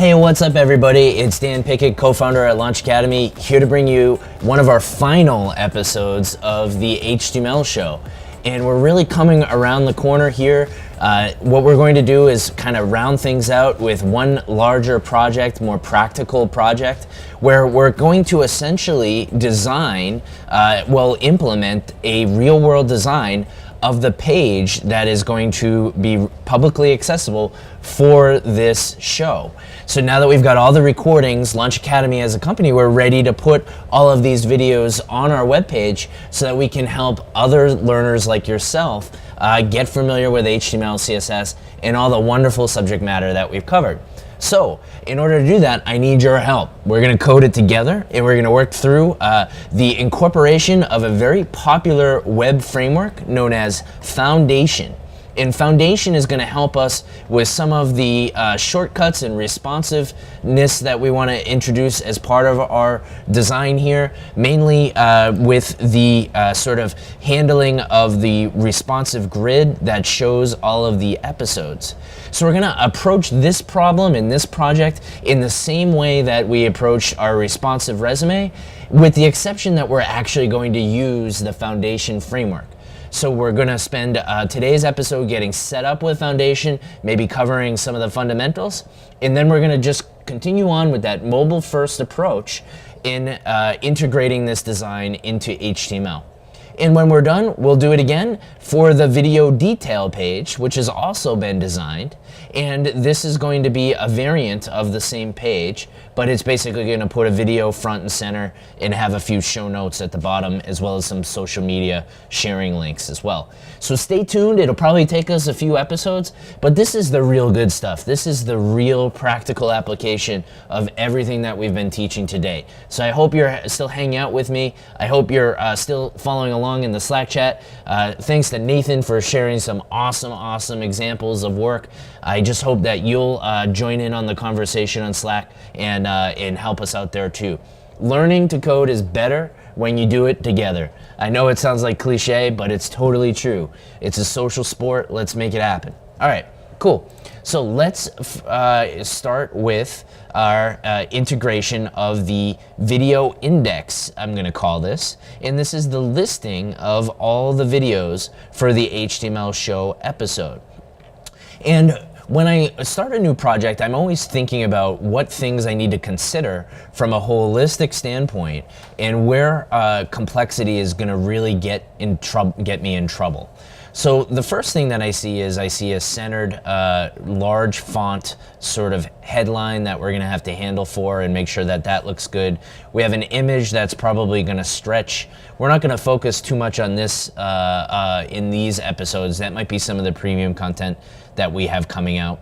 Hey, what's up everybody? It's Dan Pickett, co-founder at Launch Academy, here to bring you one of our final episodes of the HTML show. And we're really coming around the corner here. What we're going to do is kind of round things out with one larger project, more practical project, where we're going to essentially design, implement a real world design of the page that is going to be publicly accessible for this show. So now that we've got all the recordings, Launch Academy as a company, we're ready to put all of these videos on our webpage so that we can help other learners like yourself get familiar with HTML, CSS, and all the wonderful subject matter that we've covered. So, in order to do that, I need your help. We're going to code it together, and we're going to work through the incorporation of a very popular web framework known as Foundation. And Foundation is going to help us with some of the shortcuts and responsiveness that we want to introduce as part of our design here, mainly with the sort of handling of the responsive grid that shows all of the episodes. So we're going to approach this problem in this project in the same way that we approach our responsive resume, with the exception that we're actually going to use the Foundation framework. So we're going to spend today's episode getting set up with Foundation, maybe covering some of the fundamentals, and then we're going to just continue on with that mobile first approach in integrating this design into HTML. And when we're done, we'll do it again for the video detail page, which has also been designed. And this is going to be a variant of the same page, but it's basically going to put a video front and center and have a few show notes at the bottom, as well as some social media sharing links as well. So stay tuned. It'll probably take us a few episodes, but this is the real good stuff. This is the real practical application of everything that we've been teaching today. So I hope you're still hanging out with me. I hope you're still following along in the Slack chat. Thanks to Nathan for sharing some awesome examples of work. I just hope that you'll join in on the conversation on Slack and help us out there too. Learning to code is better when you do it together. I know it sounds like cliche, but it's totally true. It's a social sport. Let's make it happen. All right, cool. So let's start with our integration of the video index, I'm going to call this. And this is the listing of all the videos for the HTML show episode. And when I start a new project, I'm always thinking about what things I need to consider from a holistic standpoint and where complexity is going to really get me in trouble. So the first thing that I see a centered, large font sort of headline that we're going to have to handle for and make sure that that looks good. We have an image that's probably going to stretch. We're not going to focus too much on this in these episodes. That might be some of the premium content that we have coming out.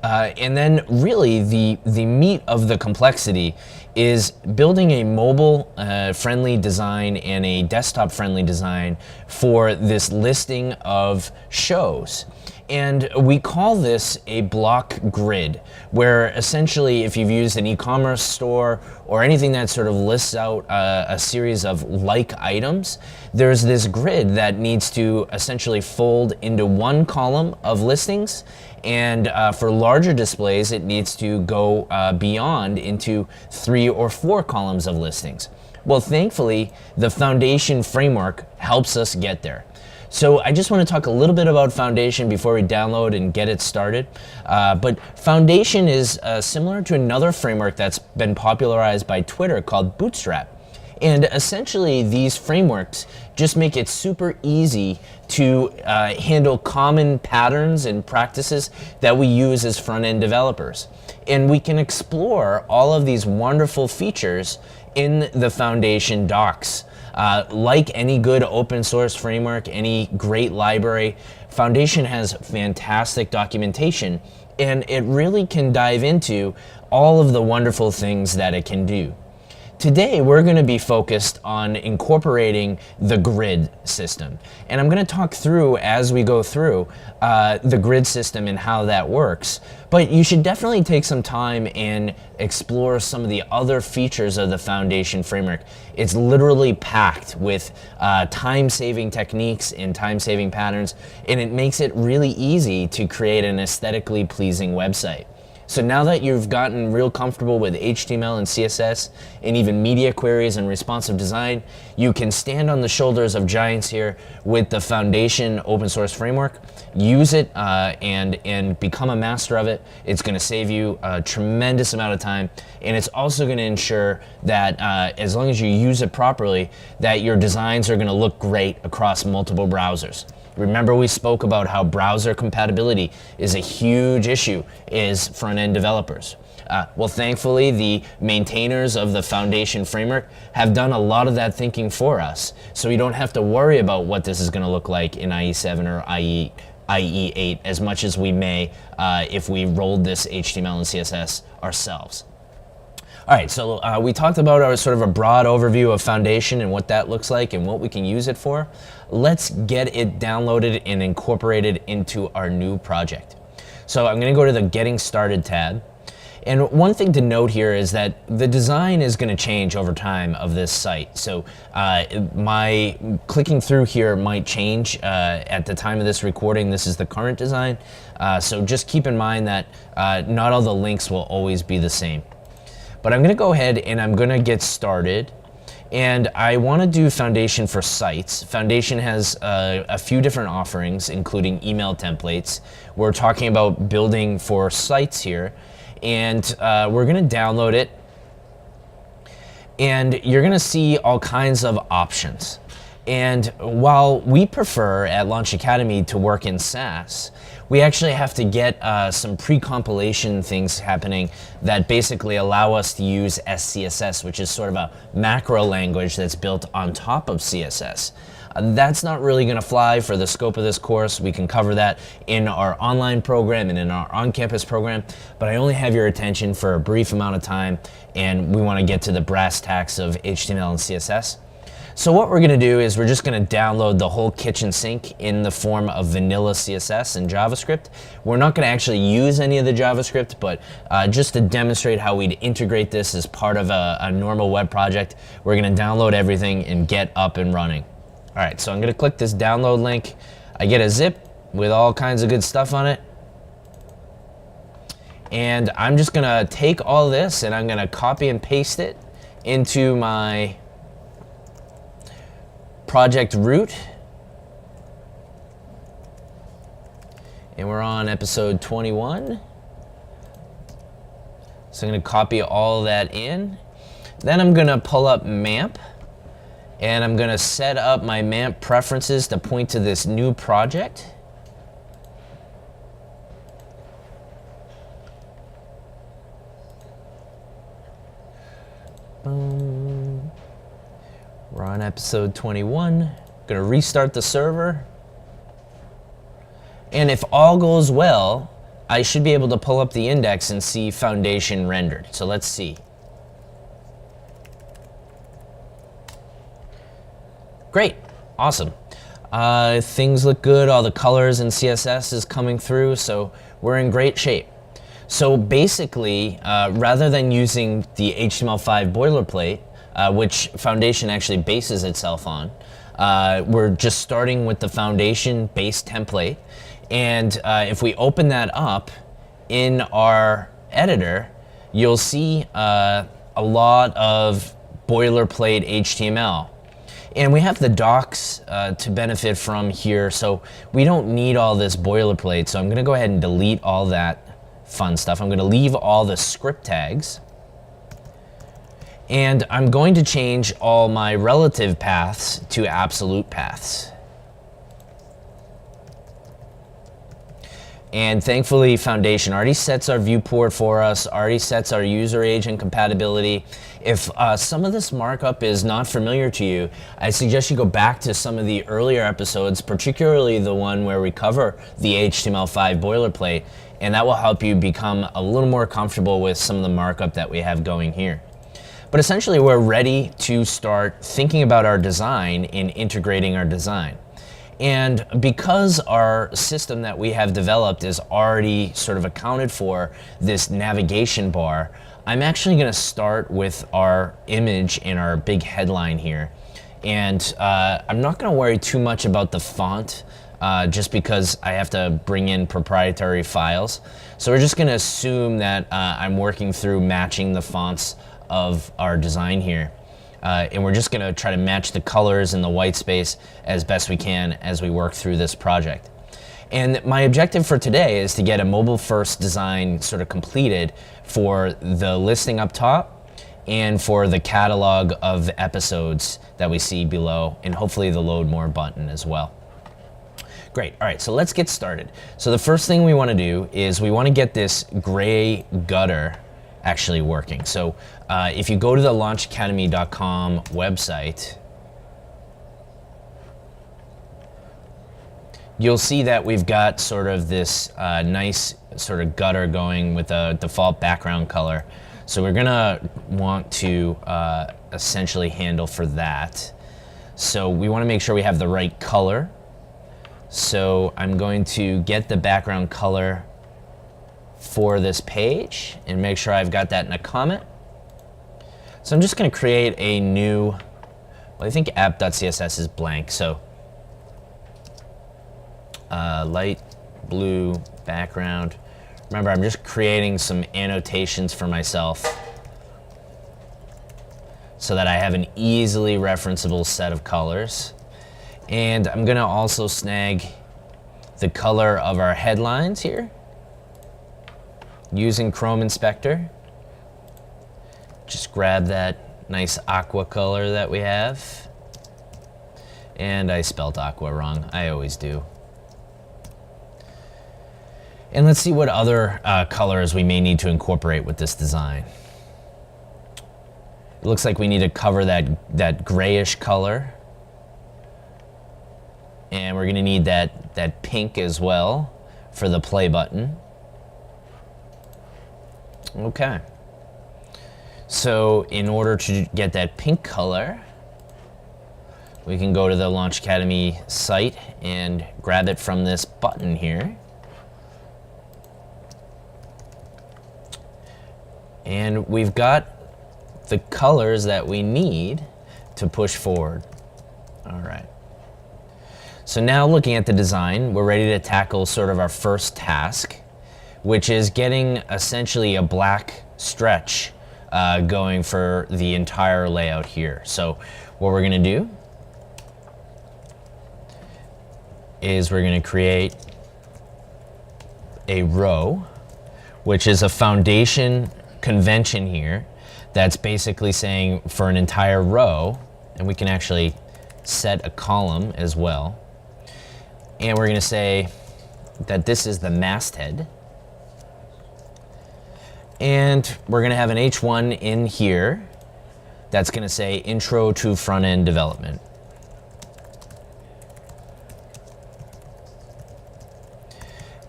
And then really the meat of the complexity is building a mobile friendly design and a desktop friendly design for this listing of shows. And we call this a block grid, where essentially if you've used an e-commerce store or anything that sort of lists out a series of like items, there's this grid that needs to essentially fold into one column of listings. And for larger displays, it needs to go beyond into 3 or 4 columns of listings. Well, thankfully, the Foundation framework helps us get there. So I just want to talk a little bit about Foundation before we download and get it started. But Foundation is similar to another framework that's been popularized by Twitter called Bootstrap. And essentially, these frameworks just make it super easy to handle common patterns and practices that we use as front-end developers. And we can explore all of these wonderful features in the Foundation docs. Like any good open source framework, any great library, Foundation has fantastic documentation, and it really can dive into all of the wonderful things that it can do. Today, we're going to be focused on incorporating the grid system. And I'm going to talk through, as we go through, the grid system and how that works. But you should definitely take some time and explore some of the other features of the Foundation framework. It's literally packed with time-saving techniques and time-saving patterns, and it makes it really easy to create an aesthetically pleasing website. So now that you've gotten real comfortable with HTML and CSS and even media queries and responsive design, you can stand on the shoulders of giants here with the Foundation open source framework. Use it and become a master of it. It's going to save you a tremendous amount of time, and it's also going to ensure that as long as you use it properly, that your designs are going to look great across multiple browsers. Remember, we spoke about how browser compatibility is a huge issue as front-end developers. Well, thankfully, the maintainers of the Foundation framework have done a lot of that thinking for us, so we don't have to worry about what this is going to look like in IE7 or IE8 as much as we may if we rolled this HTML and CSS ourselves. All right, so we talked about our sort of a broad overview of Foundation and what that looks like and what we can use it for. Let's get it downloaded and incorporated into our new project. So I'm going to go to the Getting Started tab. And one thing to note here is that the design is going to change over time of this site. So my clicking through here might change at the time of this recording. This is the current design. So just keep in mind that not all the links will always be the same. But I'm going to go ahead and I'm going to get started. And I want to do Foundation for sites. Foundation has a few different offerings, including email templates. We're talking about building for sites here. And we're going to download it. And you're going to see all kinds of options. And while we prefer at Launch Academy to work in Sass, we actually have to get some pre-compilation things happening that basically allow us to use SCSS, which is sort of a macro language that's built on top of CSS. That's not really going to fly for the scope of this course. We can cover that in our online program and in our on-campus program, but I only have your attention for a brief amount of time, and we want to get to the brass tacks of HTML and CSS. So what we're going to do is we're just going to download the whole kitchen sink in the form of vanilla CSS and JavaScript. We're not going to actually use any of the JavaScript, but just to demonstrate how we'd integrate this as part of a normal web project, we're going to download everything and get up and running. All right, so I'm going to click this download link. I get a zip with all kinds of good stuff on it. And I'm just going to take all this and I'm going to copy and paste it into my project root. And we're on episode 21. So I'm going to copy all that in. Then I'm going to pull up MAMP. And I'm going to set up my MAMP preferences to point to this new project. Boom. We're on episode 21. Going to restart the server. And if all goes well, I should be able to pull up the index and see Foundation rendered. So let's see. Great, awesome. Things look good, all the colors and CSS is coming through, so we're in great shape. So basically, rather than using the HTML5 boilerplate, which Foundation actually bases itself on, we're just starting with the Foundation base template. And if we open that up in our editor, you'll see a lot of boilerplate HTML. And we have the docs to benefit from here, so we don't need all this boilerplate. So I'm going to go ahead and delete all that fun stuff. I'm going to leave all the script tags. And I'm going to change all my relative paths to absolute paths. And thankfully, Foundation already sets our viewport for us, already sets our user agent compatibility. If some of this markup is not familiar to you, I suggest you go back to some of the earlier episodes, particularly the one where we cover the HTML5 boilerplate, and that will help you become a little more comfortable with some of the markup that we have going here. But essentially, we're ready to start thinking about our design and integrating our design. And because our system that we have developed is already sort of accounted for this navigation bar, I'm actually going to start with our image and our big headline here. And I'm not going to worry too much about the font just because I have to bring in proprietary files. So we're just gonna assume that I'm working through matching the fonts of our design here. And we're just gonna try to match the colors and the white space as best we can as we work through this project. And my objective for today is to get a mobile first design sort of completed for the listing up top and for the catalog of episodes that we see below, and hopefully the load more button as well. Great, all right, so let's get started. So the first thing we wanna do is we wanna get this gray gutter actually working. So if you go to the launchacademy.com website, you'll see that we've got sort of this nice sort of gutter going with a default background color. So we're gonna want to essentially handle for that. So we wanna make sure we have the right color. So I'm going to get the background color for this page and make sure I've got that in a comment. So I'm just gonna create a new, well, I think app.css is blank, so light blue background. Remember, I'm just creating some annotations for myself so that I have an easily referenceable set of colors. And I'm gonna also snag the color of our headlines here using Chrome Inspector. Just grab that nice aqua color that we have. And I spelled aqua wrong, I always do. And let's see what other colors we may need to incorporate with this design. It looks like we need to cover that grayish color. And we're gonna need that pink as well for the play button. Okay. So in order to get that pink color, we can go to the Launch Academy site and grab it from this button here. And we've got the colors that we need to push forward. All right. So now looking at the design, we're ready to tackle sort of our first task, which is getting essentially a black stretch going for the entire layout here. So what we're gonna do is we're gonna create a row, which is a foundation convention here that's basically saying for an entire row, and we can actually set a column as well. And we're gonna say that this is the masthead. And we're gonna have an H1 in here that's gonna say intro to front end development.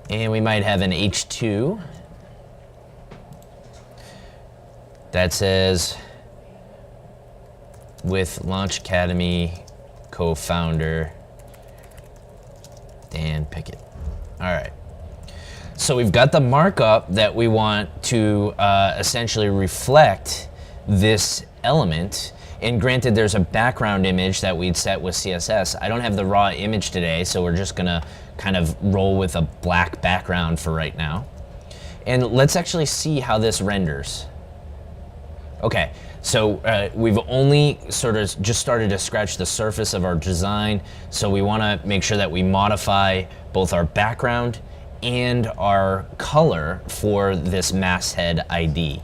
And we might have an H2 that says with Launch Academy co-founder Dan Pickett. All right. So we've got the markup that we want to essentially reflect this element. And granted, there's a background image that we'd set with CSS. I don't have the raw image today, so we're just gonna kind of roll with a black background for right now. And let's actually see how this renders. Okay, so we've only sort of just started to scratch the surface of our design, so we wanna make sure that we modify both our background and our color for this masthead ID.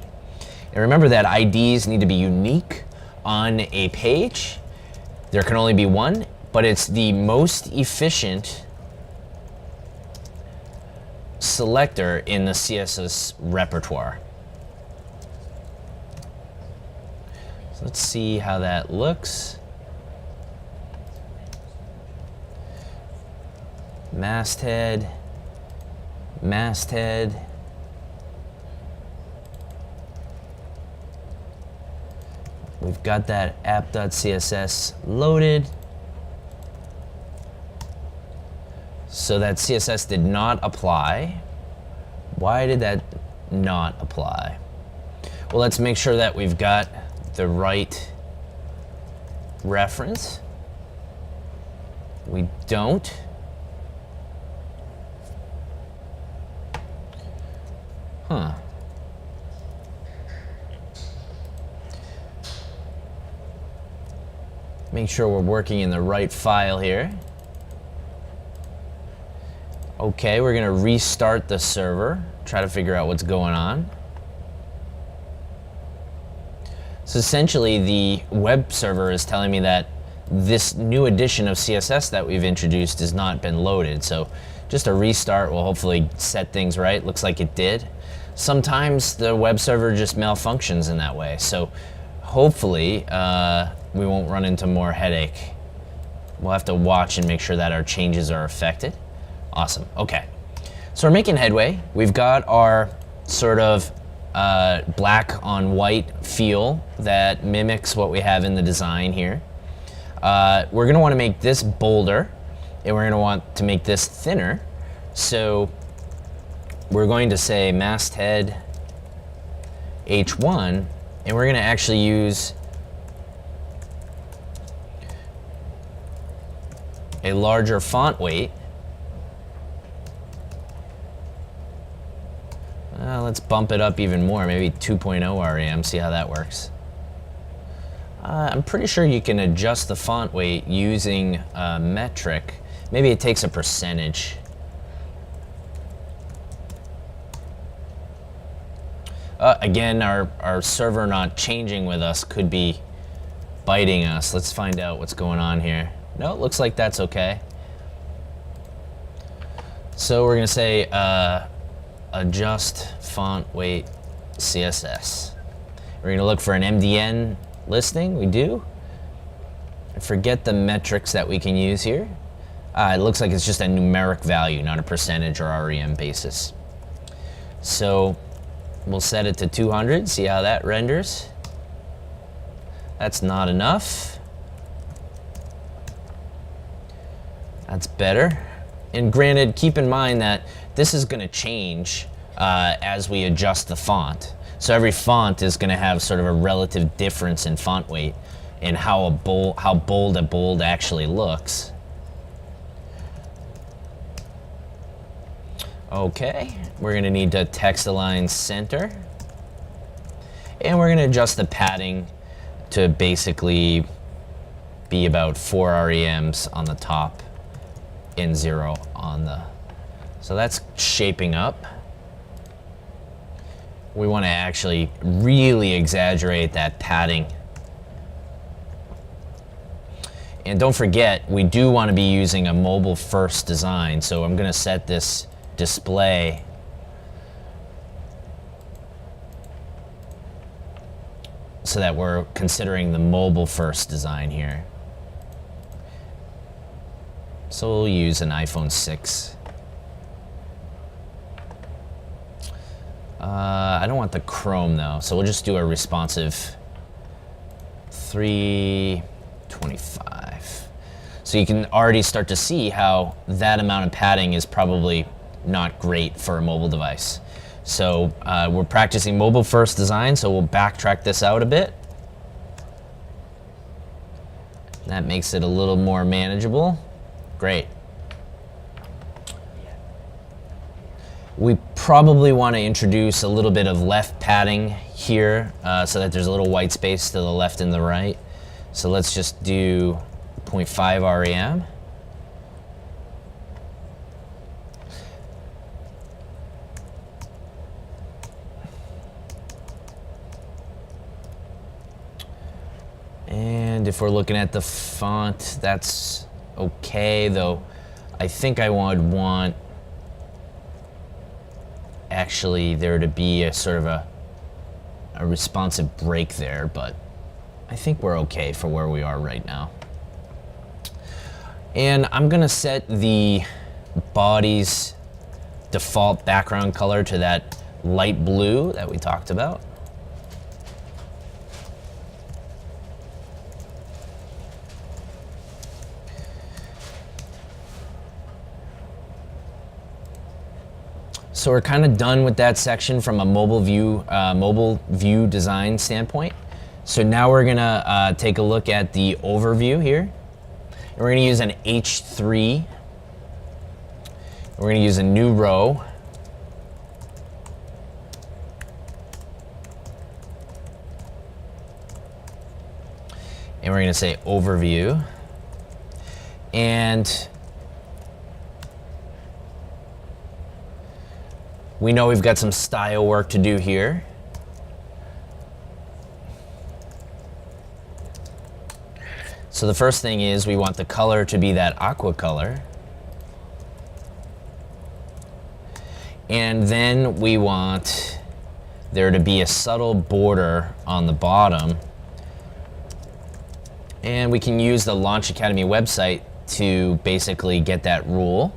And remember that IDs need to be unique on a page. There can only be one, but it's the most efficient selector in the CSS repertoire. So let's see how that looks. Masthead, masthead. We've got that app.css loaded. So that CSS did not apply. Why did that not apply? Well, let's make sure that we've got the right reference. We don't. Huh. Make sure we're working in the right file here. Okay, we're gonna restart the server, try to figure out what's going on. So essentially the web server is telling me that this new edition of CSS that we've introduced has not been loaded. So just a restart will hopefully set things right. Looks like it did. Sometimes the web server just malfunctions in that way. So hopefully we won't run into more headache. We'll have to watch and make sure that our changes are affected. Awesome, okay. So we're making headway. We've got our sort of black on white feel that mimics what we have in the design here. We're gonna wanna make this bolder, and we're gonna want to make this thinner. So we're going to say masthead H1, and we're gonna actually use a larger font weight. Let's bump it up even more, maybe 2.0 REM, see how that works. I'm pretty sure you can adjust the font weight using a metric. Maybe it takes a percentage. Again, our server not changing with us could be biting us. Let's find out what's going on here. No, it looks like that's okay. So we're gonna say adjust font weight CSS. We're gonna look for an MDN listing, we do. Forget the metrics that we can use here. It looks like it's just a numeric value, not a percentage or REM basis. So we'll set it to 200, see how that renders. That's not enough. That's better. And granted, keep in mind that this is gonna change as we adjust the font. So every font is gonna have sort of a relative difference in font weight and how bold a bold actually looks. Okay, we're gonna need to text align center. And we're gonna adjust the padding to basically be about 4 REMs on the top and 0 on the, so that's shaping up. We wanna actually really exaggerate that padding. And don't forget, we do wanna be using a mobile first design, so I'm gonna set this display so that we're considering the mobile first design here. So we'll use an iPhone 6. I don't want the Chrome though, so we'll just do a responsive 325. So you can already start to see how that amount of padding is probably not great for a mobile device. So we're practicing mobile first design, so we'll backtrack this out a bit. That makes it a little more manageable. Great. We probably want to introduce a little bit of left padding here so that there's a little white space to the left and the right. So let's just do 0.5 REM. And if we're looking at the font, that's okay, though I think I would want actually there to be a sort of a responsive break there, but I think we're okay for where we are right now. And I'm gonna set the body's default background color to that light blue that we talked about. So we're kind of done with that section from a mobile view design standpoint. So now we're gonna take a look at the overview here. And we're gonna use an H3. We're gonna use a new row. and we're going to say overview. And we know we've got some style work to do here. So the first thing is we want the color to be that aqua color. And then we want there to be a subtle border on the bottom. And we can use the Launch Academy website to basically get that rule,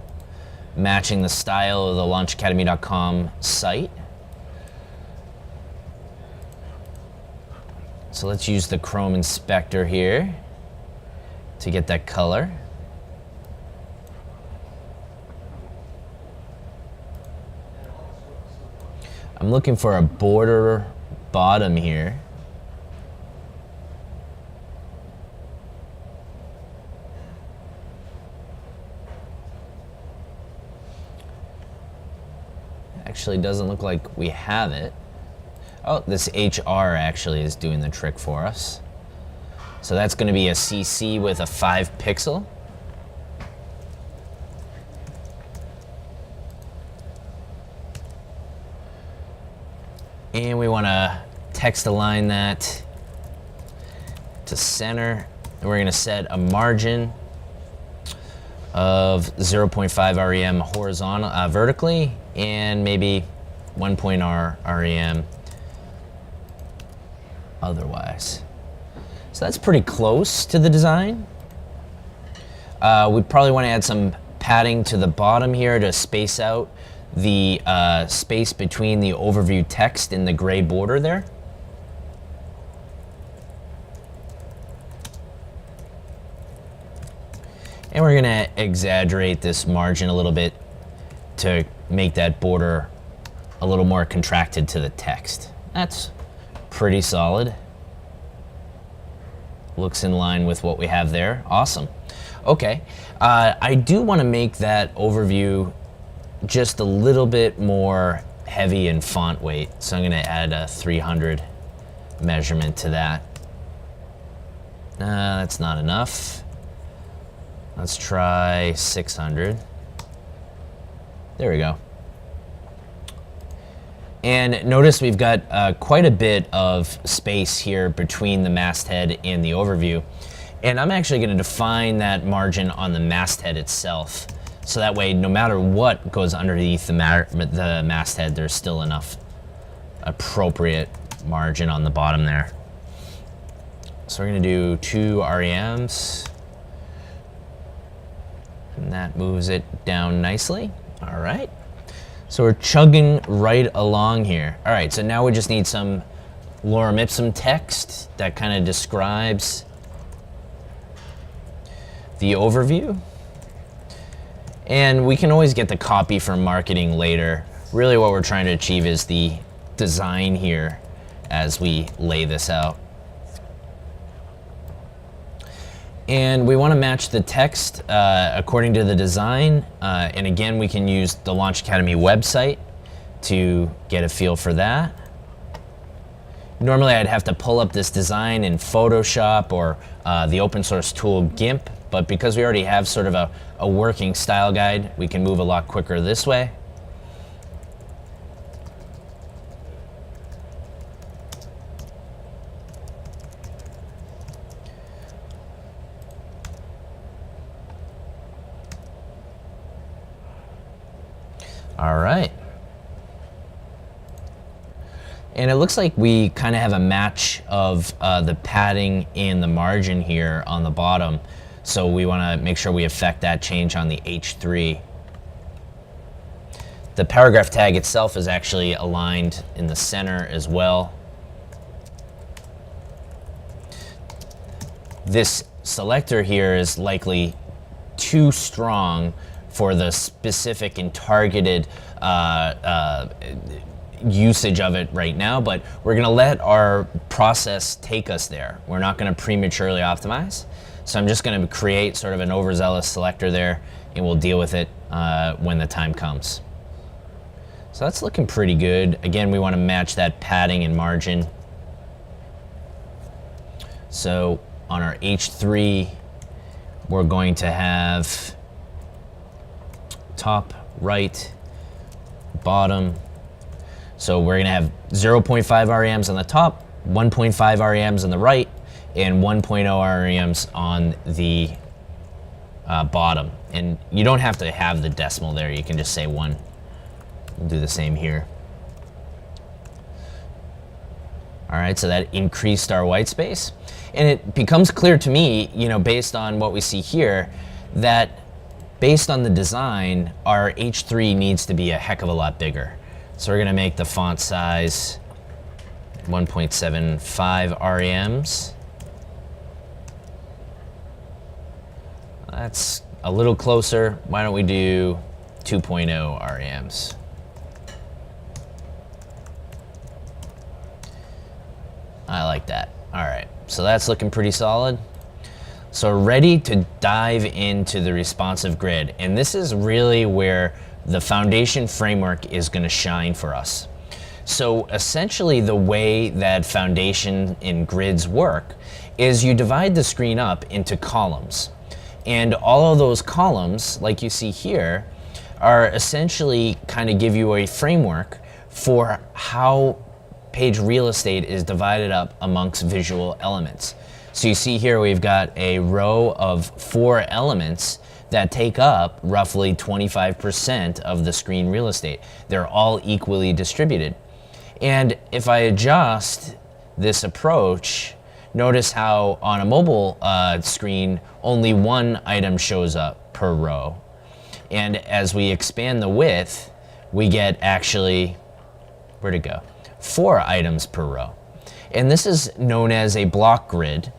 matching the style of the launchacademy.com site. So let's use the Chrome inspector here to get that color. I'm looking for a border bottom here. Actually doesn't look like we have it. Oh, this HR actually is doing the trick for us. So that's going to be a CC with a 5 pixel. And we want to text align that to center. And we're going to set a margin of 0.5 REM horizontal, vertically, and maybe 1 REM otherwise. So that's pretty close to the design. We probably want to add some padding to the bottom here to space out the space between the overview text and the gray border there. And we're going to exaggerate this margin a little bit to make that border a little more contracted to the text. That's pretty solid. Looks in line with what we have there. Awesome. Okay, I do want to make that overview just a little bit more heavy in font weight. So I'm going to add a 300 measurement to that. That's not enough. Let's try 600. There we go. And notice we've got quite a bit of space here between the masthead and the overview. And I'm actually going to define that margin on the masthead itself. So that way, no matter what goes underneath the masthead, there's still enough appropriate margin on the bottom there. So we're going to do 2 REMs. And that moves it down nicely. All right. So we're chugging right along here. All right, so now we just need some lorem ipsum text that kind of describes the overview. And we can always get the copy from marketing later. Really what we're trying to achieve is the design here as we lay this out. And we want to match the text according to the design. And again, we can use the Launch Academy website to get a feel for that. Normally, I'd have to pull up this design in Photoshop or the open source tool GIMP, but because we already have sort of a working style guide, we can move a lot quicker this way. All right. And it looks like we kind of have a match of the padding and the margin here on the bottom. So we want to make sure we affect that change on the H3. The paragraph tag itself is actually aligned in the center as well. This selector here is likely too strong for the specific and targeted usage of it right now, but we're going to let our process take us there. We're not going to prematurely optimize. So I'm just going to create sort of an overzealous selector there, and we'll deal with it when the time comes. So that's looking pretty good. Again, we want to match that padding and margin. So on our H3, we're going to have top, right, bottom. So we're going to have 0.5 REMs on the top, 1.5 REMs on the right, and 1.0 REMs on the bottom. And you don't have to have the decimal there, you can just say 1. We'll do the same here. All right, so that increased our white space. And it becomes clear to me, based on what we see here, that based on the design, our H3 needs to be a heck of a lot bigger. So we're gonna make the font size 1.75 REMs. That's a little closer. Why don't we do 2.0 REMs? I like that. All right, so that's looking pretty solid. So ready to dive into the responsive grid. And this is really where the foundation framework is gonna shine for us. So essentially the way that foundation in grids work is you divide the screen up into columns. And all of those columns, like you see here, are essentially kind of give you a framework for how page real estate is divided up amongst visual elements. So you see here we've got a row of 4 elements that take up roughly 25% of the screen real estate. They're all equally distributed. And if I adjust this approach, notice how on a mobile screen, only 1 item shows up per row. And as we expand the width, we get actually, where'd it go? 4 items per row. And this is known as a block grid,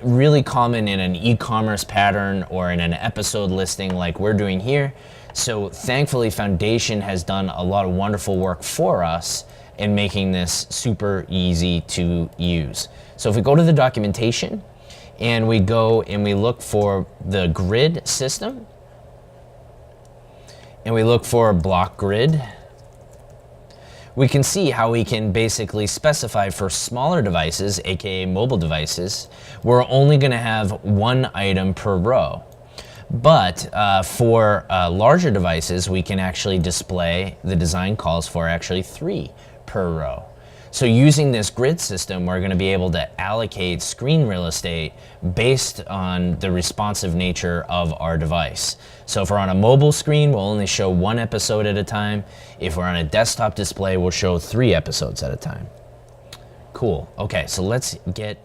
really common in an e-commerce pattern or in an episode listing like we're doing here. So thankfully, Foundation has done a lot of wonderful work for us in making this super easy to use. So if we go to the documentation and we go and we look for the grid system and we look for block grid, we can see how we can basically specify for smaller devices, aka mobile devices, we're only going to have 1 item per row. But for larger devices, we can actually display, the design calls for actually 3 per row. So using this grid system, we're going to be able to allocate screen real estate based on the responsive nature of our device. So if we're on a mobile screen, we'll only show 1 episode at a time. If we're on a desktop display, we'll show 3 episodes at a time. Cool. Okay, so let's get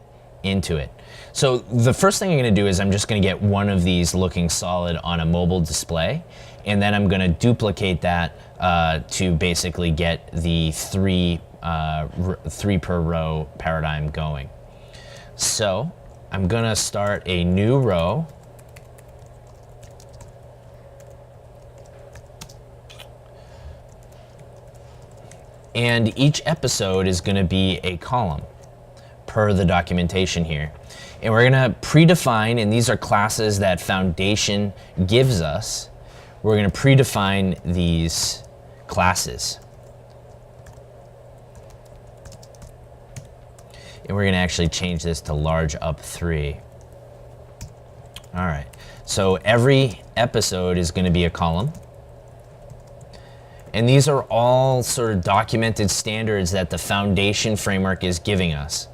into it. So the first thing I'm going to do is I'm just going to get one of these looking solid on a mobile display, and then I'm going to duplicate that to basically get the 3 per row paradigm going. So I'm going to start a new row. And each episode is going to be a column per the documentation here. And we're going to predefine, and these are classes that Foundation gives us. We're going to predefine these classes. And we're going to actually change this to large up 3. All right, so every episode is going to be a column. And these are all sort of documented standards that the Foundation framework is giving us.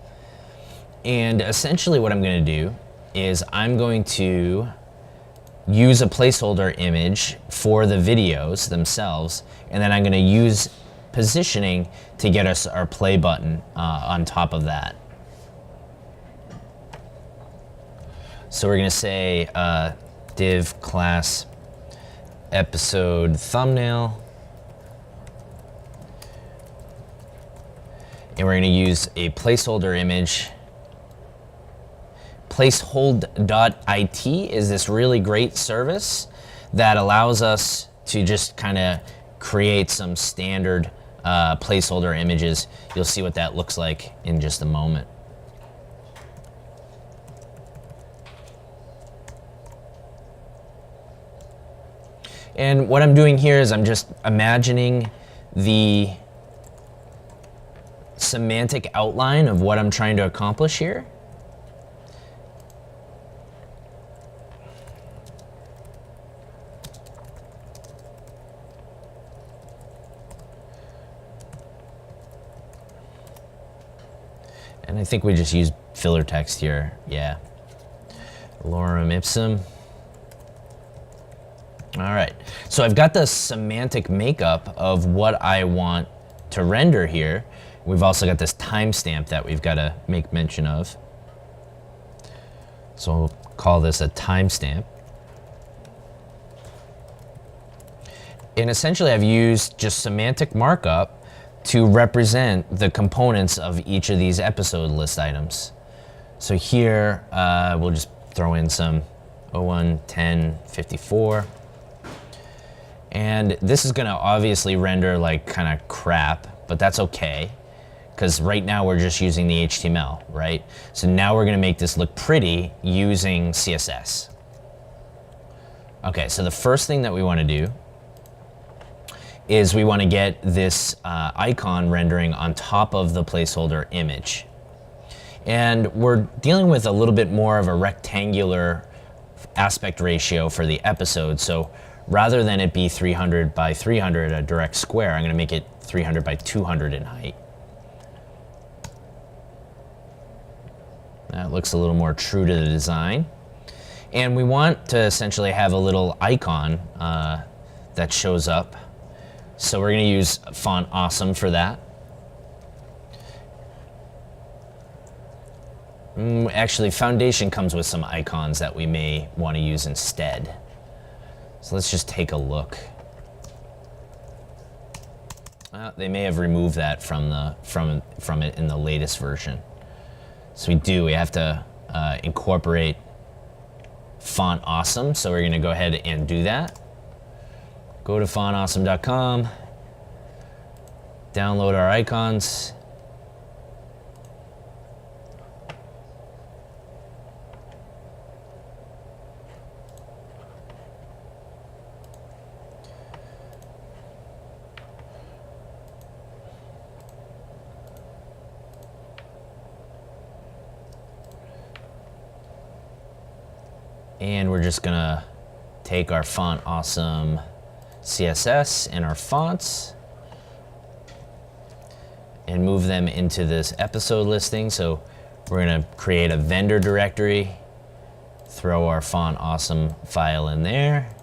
And essentially what I'm going to do is I'm going to use a placeholder image for the videos themselves, and then I'm going to use positioning to get us our play button on top of that. So we're going to say div class episode thumbnail. And we're going to use a placeholder image. Placehold.it is this really great service that allows us to just kind of create some standard placeholder images. You'll see what that looks like in just a moment. And what I'm doing here is I'm just imagining the semantic outline of what I'm trying to accomplish here. And I think we just use filler text here. Yeah. Lorem ipsum. All right. So I've got the semantic makeup of what I want to render here. We've also got this timestamp that we've got to make mention of. So we'll call this a timestamp. And essentially I've used just semantic markup to represent the components of each of these episode list items. So here we'll just throw in some 01, 10, 54. And this is gonna obviously render like kind of crap, but that's okay, because right now we're just using the HTML, right? So now we're gonna make this look pretty using CSS. Okay, so the first thing that we wanna do is we wanna get this icon rendering on top of the placeholder image. And we're dealing with a little bit more of a rectangular aspect ratio for the episode. So rather than it be 300 by 300, a direct square, I'm gonna make it 300 by 200 in height. That looks a little more true to the design. And we want to essentially have a little icon that shows up. So we're gonna use Font Awesome for that. Actually, Foundation comes with some icons that we may want to use instead. So let's just take a look. They may have removed that from it in the latest version. So we have to incorporate Font Awesome. So we're going to go ahead and do that. Go to fontawesome.com, download our icons. And we're just gonna take our Font Awesome CSS and our fonts and move them into this episode listing. So we're gonna create a vendor directory, throw our Font Awesome file in there,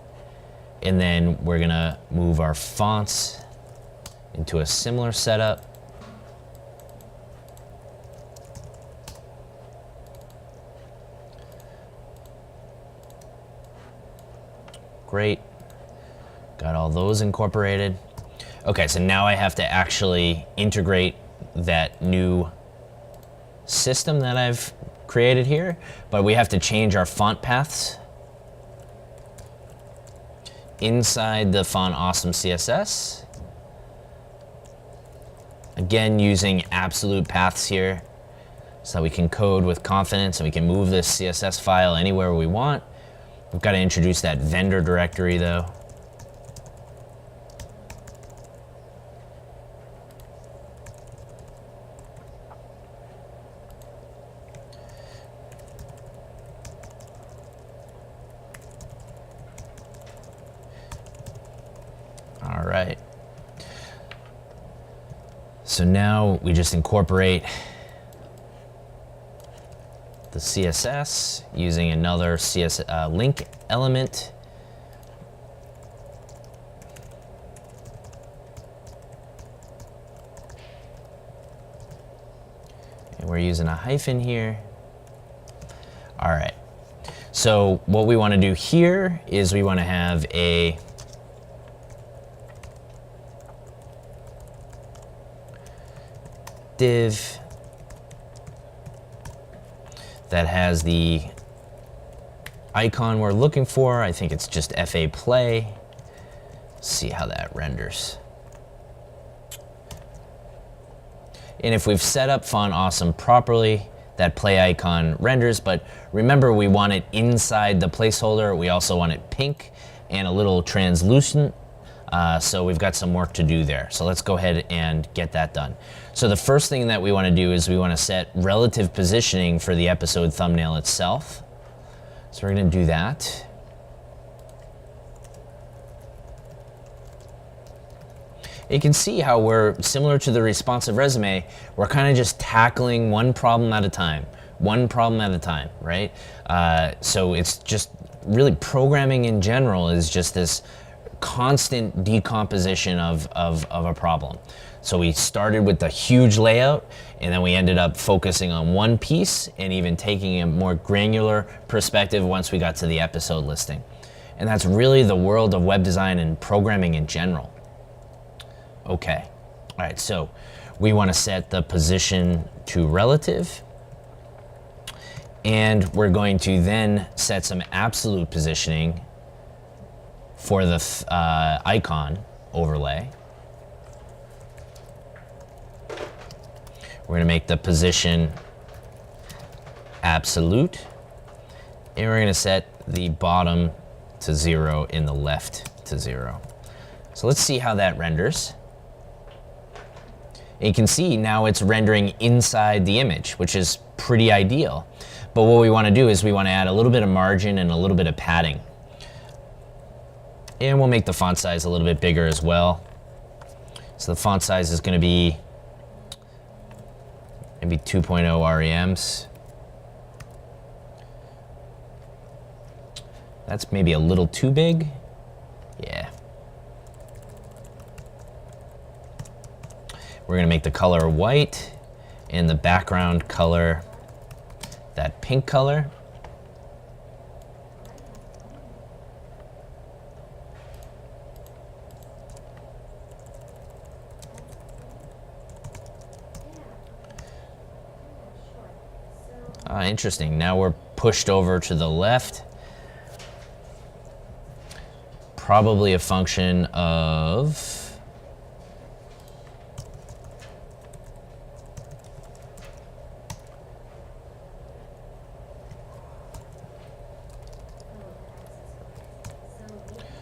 and then we're gonna move our fonts into a similar setup. Great, got all those incorporated. Okay, so now I have to actually integrate that new system that I've created here, but we have to change our font paths inside the Font Awesome CSS. Again, using absolute paths here so that we can code with confidence and we can move this CSS file anywhere we want. We've got to introduce that vendor directory though. All right. So now we just incorporate the CSS using another link element. And we're using a hyphen here. All right. So what we want to do here is we want to have a div that has the icon we're looking for. I think it's just FA play. See how that renders. And if we've set up Font Awesome properly, that play icon renders, but remember we want it inside the placeholder. We also want it pink and a little translucent. So we've got some work to do there. So let's go ahead and get that done. So the first thing that we want to do is we want to set relative positioning for the episode thumbnail itself. So we're going to do that. you can see how we're similar to the responsive resume. We're kind of just tackling one problem at a time, right? So it's just really programming in general is just this constant decomposition of a problem. So we started with the huge layout, and then we ended up focusing on one piece and even taking a more granular perspective once we got to the episode listing. And that's really the world of web design and programming in general. Okay, all right, so we want to set the position to relative, and we're going to then set some absolute positioning for the icon overlay. We're going to make the position absolute, and we're going to set the bottom to 0 and the left to 0. So let's see how that renders. And you can see now it's rendering inside the image, which is pretty ideal. But what we want to do is we want to add a little bit of margin and a little bit of padding. And we'll make the font size a little bit bigger as well. So the font size is going to be maybe 2.0 REMs. That's maybe a little too big. Yeah. We're going to make the color white and the background color that pink color. Interesting. Now we're pushed over to the left. Probably a function of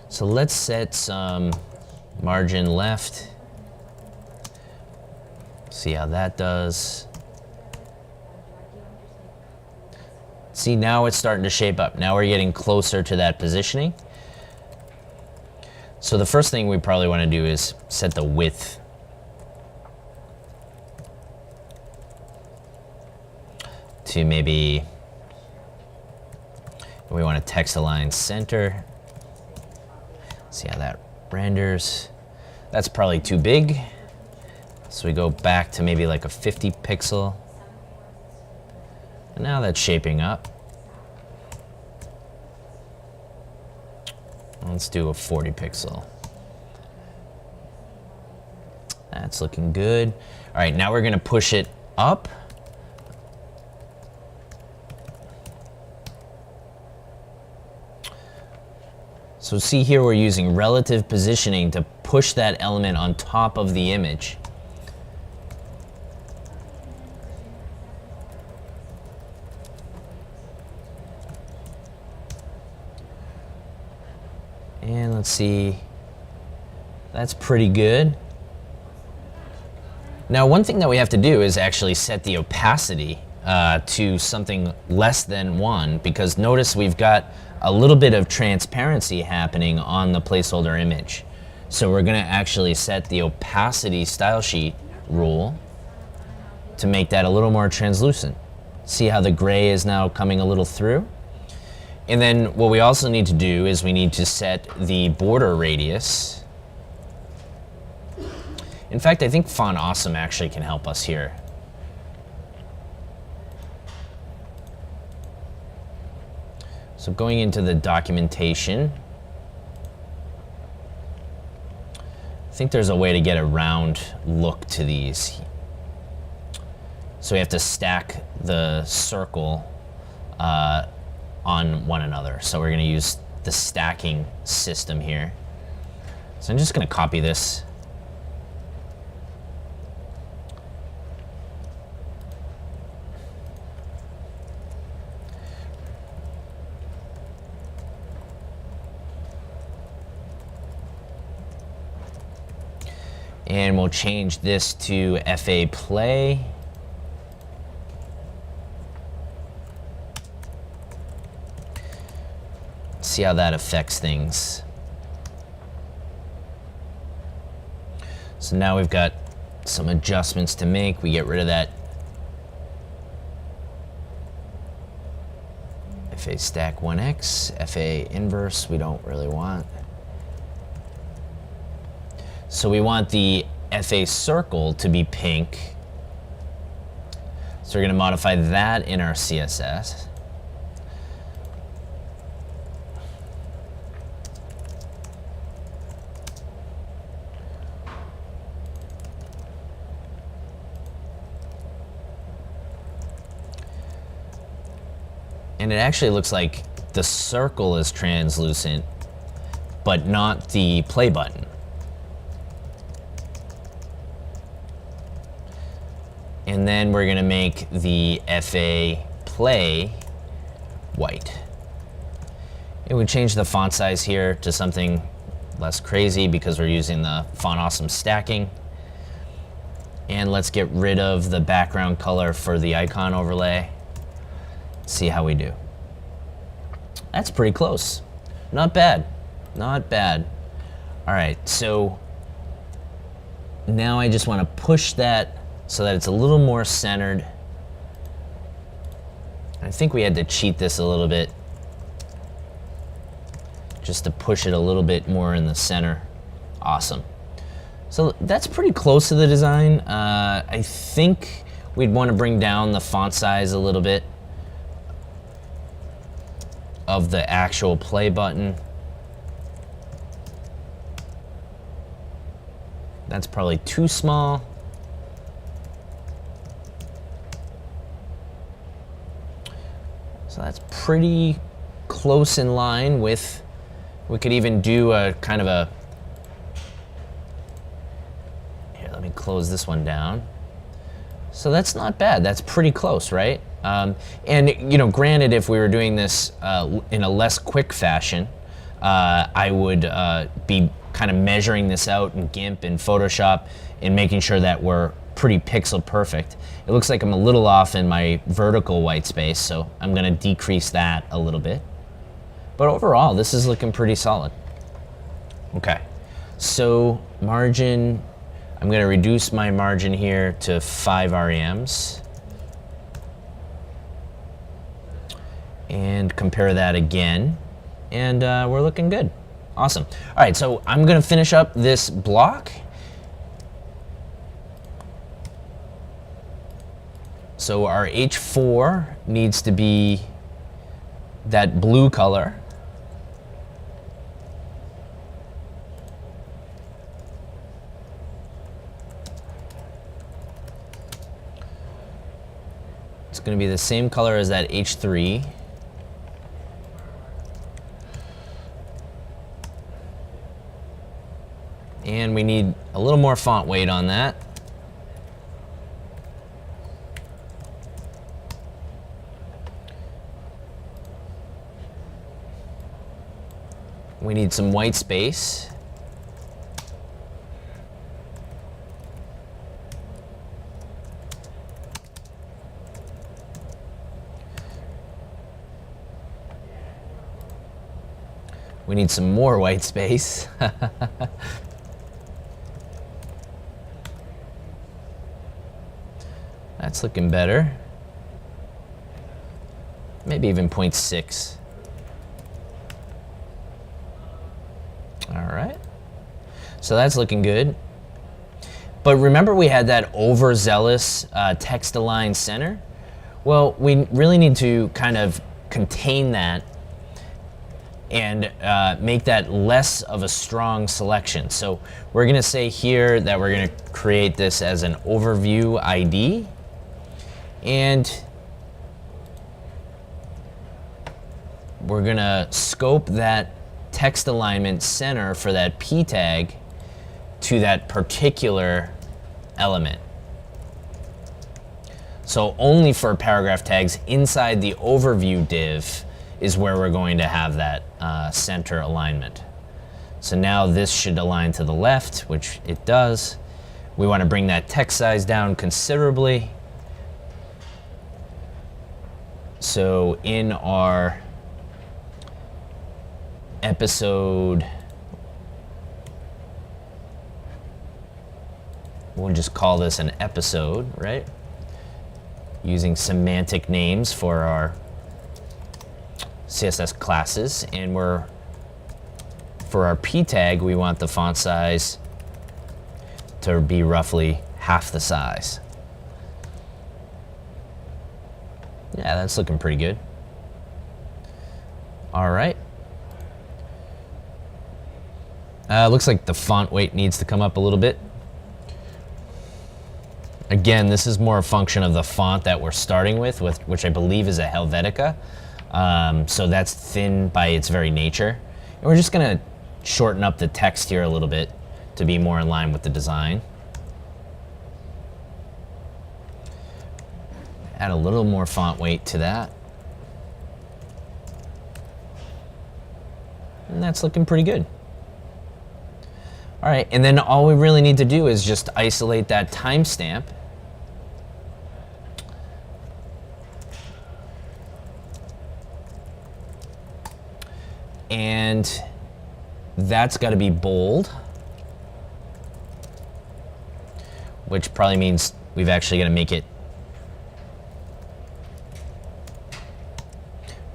so let's set some margin left. See how that does. See, now it's starting to shape up. Now we're getting closer to that positioning. So the first thing we probably want to do is set the width to maybe, we want to text align center. See how that renders. That's probably too big. So we go back to maybe like a 50 pixel. And now that's shaping up. Let's do a 40 pixel. That's looking good. All right, now we're gonna push it up. So see here, we're using relative positioning to push that element on top of the image. And let's see, that's pretty good. Now, one thing that we have to do is actually set the opacity to something less than 1, because notice we've got a little bit of transparency happening on the placeholder image. So we're gonna actually set the opacity style sheet rule to make that a little more translucent. See how the gray is now coming a little through? And then what we also need to do is we need to set the border radius. In fact, I think Font Awesome actually can help us here. So going into the documentation, I think there's a way to get a round look to these. So we have to stack the circle on one another. So we're going to use the stacking system here. So I'm just going to copy this. And we'll change this to FA play. See how that affects things. So now we've got some adjustments to make. We get rid of that FA stack 1x, FA inverse we don't really want. So we want the FA circle to be pink. So we're going to modify that in our CSS. And it actually looks like the circle is translucent, but not the play button. And then we're going to make the FA play white. And we change the font size here to something less crazy because we're using the Font Awesome stacking. And let's get rid of the background color for the icon overlay. See how we do. That's pretty close. Not bad. Not bad. All right, so now I just want to push that so that it's a little more centered. I think we had to cheat this a little bit just to push it a little bit more in the center. Awesome. So that's pretty close to the design. I think we'd want to bring down the font size a little bit of the actual play button. That's probably too small. So that's pretty close in line with, we could even do a kind of a, here, let me close this one down. So that's not bad, that's pretty close, right? And you know, granted, if we were doing this in a less quick fashion, I would be kind of measuring this out in GIMP and Photoshop and making sure that we're pretty pixel perfect. It looks like I'm a little off in my vertical white space, so I'm gonna decrease that a little bit. But overall, this is looking pretty solid. Okay, so margin, I'm gonna reduce my margin here to 5 REMs. And compare that again, and we're looking good. Awesome. All right, so I'm gonna finish up this block. So our H4 needs to be that blue color. It's gonna be the same color as that H3. And we need a little more font weight on that. We need some white space. We need some more white space. That's looking better. Maybe even 0.6. All right. So that's looking good. But remember we had that overzealous text align center? Well, we really need to kind of contain that and make that less of a strong selection. So we're gonna say here that we're gonna create this as an overview ID. And we're gonna scope that text alignment center for that P tag to that particular element. So only for paragraph tags inside the overview div is where we're going to have that center alignment. So now this should align to the left, which it does. We want to bring that text size down considerably. So in our episode We'll just call this an episode, right? Using semantic names for our CSS classes. And for our p tag, we want the font size to be roughly half the size. Yeah, that's looking pretty good. All right. Looks like the font weight needs to come up a little bit. Again, this is more a function of the font that we're starting with which I believe is a Helvetica. So that's thin by its very nature. And we're just gonna shorten up the text here a little bit to be more in line with the design. Add a little more font weight to that. And that's looking pretty good. All right, and then all we really need to do is just isolate that timestamp. And that's got to be bold, which probably means we've actually got to make it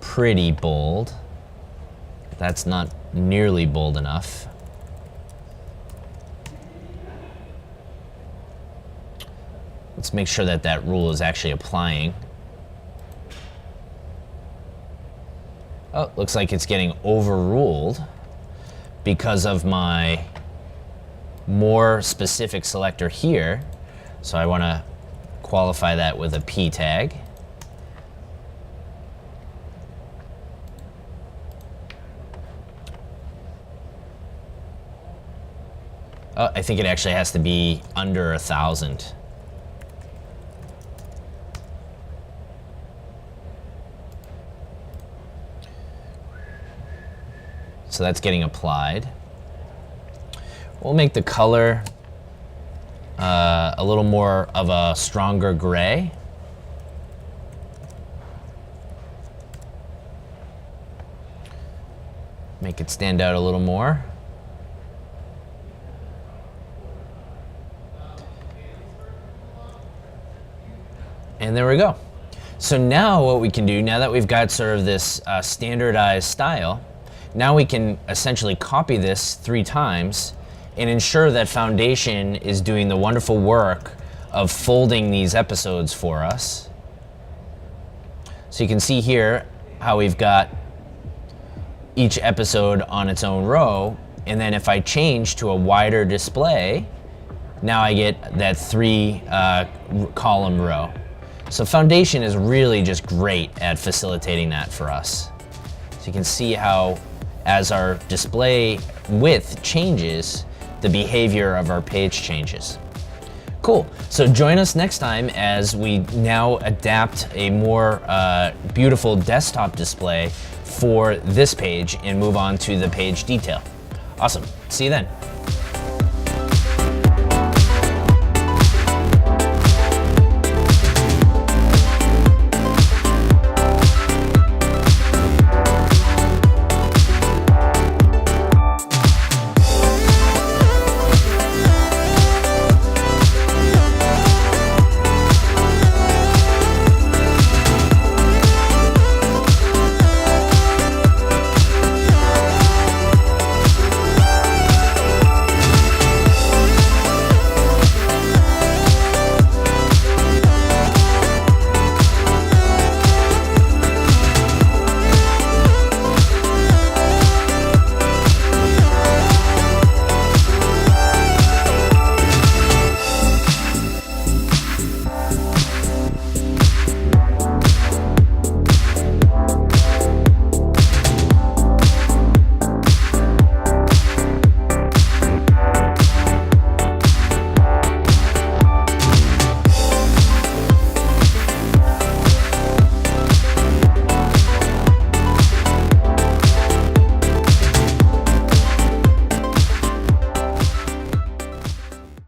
pretty bold. That's not nearly bold enough. Let's make sure that that rule is actually applying. Oh, looks like it's getting overruled because of my more specific selector here. So I want to qualify that with a p tag. Oh, I think it actually has to be under 1,000. So that's getting applied. We'll make the color a little more of a stronger gray. Make it stand out a little more. And there we go. So now what we can do, now that we've got sort of this standardized style, now we can essentially copy this 3 times and ensure that Foundation is doing the wonderful work of folding these episodes for us. So you can see here how we've got each episode on its own row, and then if I change to a wider display, now I get that 3 column row. So Foundation is really just great at facilitating that for us. So you can see how as our display width changes, the behavior of our page changes. Cool, so join us next time as we now adapt a more beautiful desktop display for this page and move on to the page detail. Awesome, see you then.